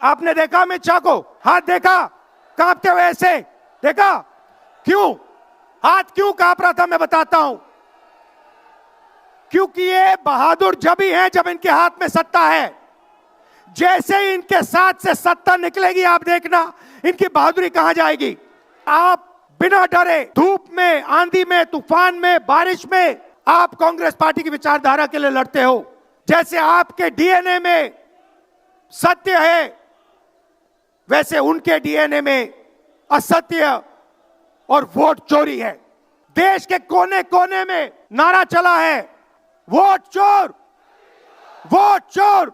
आपने देखा अमित शाह को? हाथ देखा कांपते हुए ऐसे? देखा? क्यों हाथ क्यों कांप रहा था? मैं बताता हूं। क्योंकि ये बहादुर जब ही हैं जब इनके हाथ में सत्ता है। जैसे ही इनके साथ से सत्ता निकलेगी, आप देखना इनकी बहादुरी कहां जाएगी। आप बिना डरे धूप में, आंधी में, तूफान में, बारिश में आप कांग्रेस पार्टी की विचारधारा के लिए लड़ते हो। जैसे आपके डीएनए में सत्य है, वैसे उनके डीएनए में असत्य और वोट चोरी है। देश के कोने कोने में नारा चला है, वोट चोर, वोट चोर।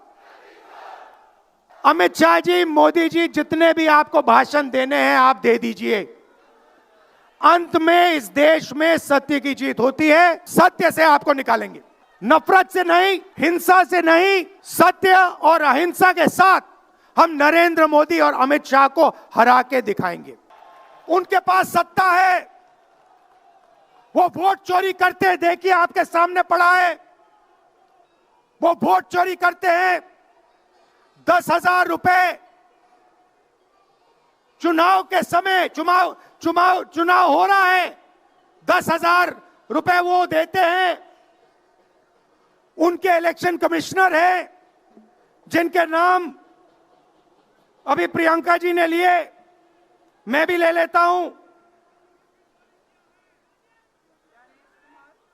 अमित शाह जी, मोदी जी, जितने भी आपको भाषण देने हैं आप दे दीजिए। अंत में इस देश में सत्य की जीत होती है। सत्य से आपको निकालेंगे, नफरत से नहीं, हिंसा से नहीं, सत्य और अहिंसा के साथ हम नरेंद्र मोदी और अमित शाह को हरा के दिखाएंगे। उनके पास सत्ता है, वो वोट चोरी करते हैं। देखिए आपके सामने पड़ा है, वो वोट चोरी करते हैं। 10,000 रुपए चुनाव के समय, चुनाव हो रहा है, 10,000 रुपए वो देते हैं। उनके इलेक्शन कमिश्नर हैं जिनके नाम अभी प्रियंका जी ने लिए, मैं भी ले लेता हूं।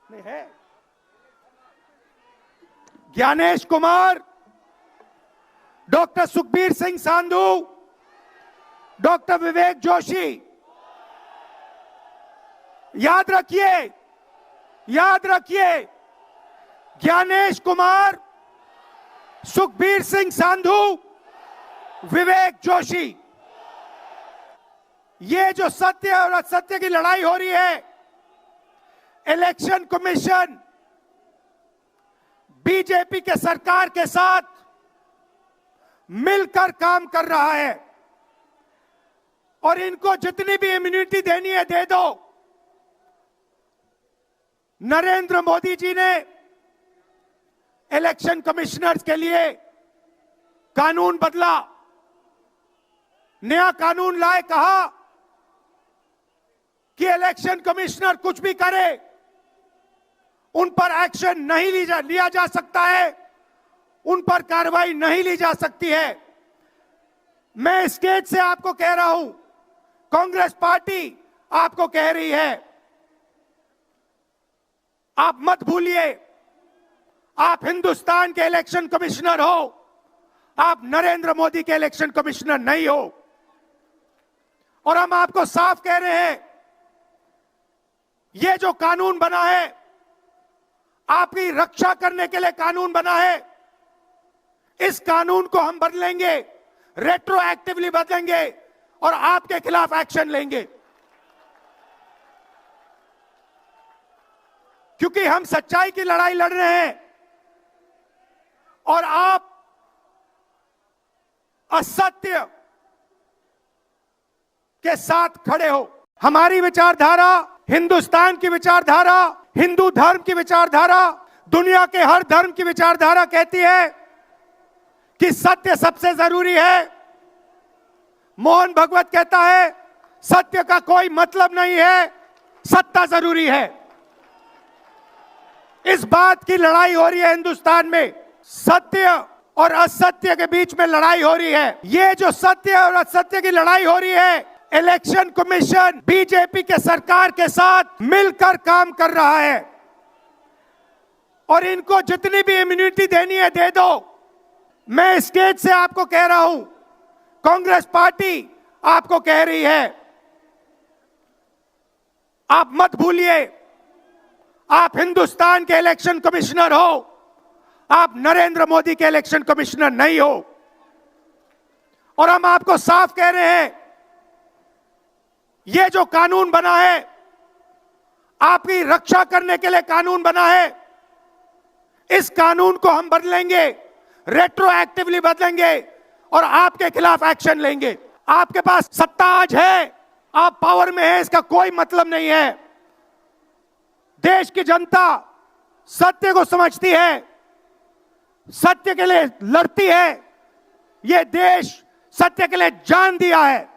नहीं है, ज्ञानेश कुमार, डॉक्टर सुखबीर सिंह सांधू, डॉक्टर विवेक जोशी। याद रखिए, याद रखिए, ज्ञानेश कुमार, सुखबीर सिंह सांधू, विवेक जोशी। ये जो सत्य और असत्य की लड़ाई हो रही है, इलेक्शन कमीशन बीजेपी के सरकार के साथ मिलकर काम कर रहा है और इनको जितनी भी इम्यूनिटी देनी है दे दो। नरेंद्र मोदी जी ने इलेक्शन कमिश्नर्स के लिए कानून बदला, नया कानून लाए, कहा कि इलेक्शन कमिश्नर कुछ भी करे उन पर एक्शन नहीं लिया जा सकता है, उन पर कार्रवाई नहीं ली जा सकती है। मैं स्टेज से आपको कह रहा हूं, कांग्रेस पार्टी आपको कह रही है, आप मत भूलिए, आप हिंदुस्तान के इलेक्शन कमिश्नर हो, आप नरेंद्र मोदी के इलेक्शन कमिश्नर नहीं हो। और हम आपको साफ कह रहे हैं, ये जो कानून बना है, आपकी रक्षा करने के लिए कानून बना है। इस कानून को हम बदलेंगे, रेट्रोएक्टिवली बदलेंगे और आपके खिलाफ एक्शन लेंगे, क्योंकि हम सच्चाई की लड़ाई लड़ रहे हैं और आप असत्य के साथ खड़े हो। हमारी विचारधारा, हिंदुस्तान की विचारधारा, हिंदू धर्म की विचारधारा, दुनिया के हर धर्म की विचारधारा कहती है कि सत्य सबसे जरूरी है। मोहन भगवत कहता है, सत्य का कोई मतलब नहीं है, सत्ता जरूरी है। इस बात की लड़ाई हो रही है हिंदुस्तान में, सत्य और असत्य के बीच में लड़ाई हो रही है। ये जो सत्य और असत्य की लड़ाई हो रही है, इलेक्शन कमीशन बीजेपी के सरकार के साथ मिलकर काम कर रहा है और इनको जितनी भी इम्यूनिटी देनी है दे दो। मैं स्टेज से आपको कह रहा हूं, कांग्रेस पार्टी आपको कह रही है, आप मत भूलिए, आप हिंदुस्तान के इलेक्शन कमिश्नर हो, आप नरेंद्र मोदी के इलेक्शन कमिश्नर नहीं हो। और हम आपको साफ कह रहे हैं, ये जो कानून बना है, आपकी रक्षा करने के लिए कानून बना है। इस कानून को हम बदलेंगे, रेट्रोएक्टिवली बदलेंगे और आपके खिलाफ एक्शन लेंगे। आपके पास सत्ता आज है, आप पावर में हैं, इसका कोई मतलब नहीं है। देश की जनता सत्य को समझती है, सत्य के लिए लड़ती है। यह देश सत्य के लिए जान दिया है।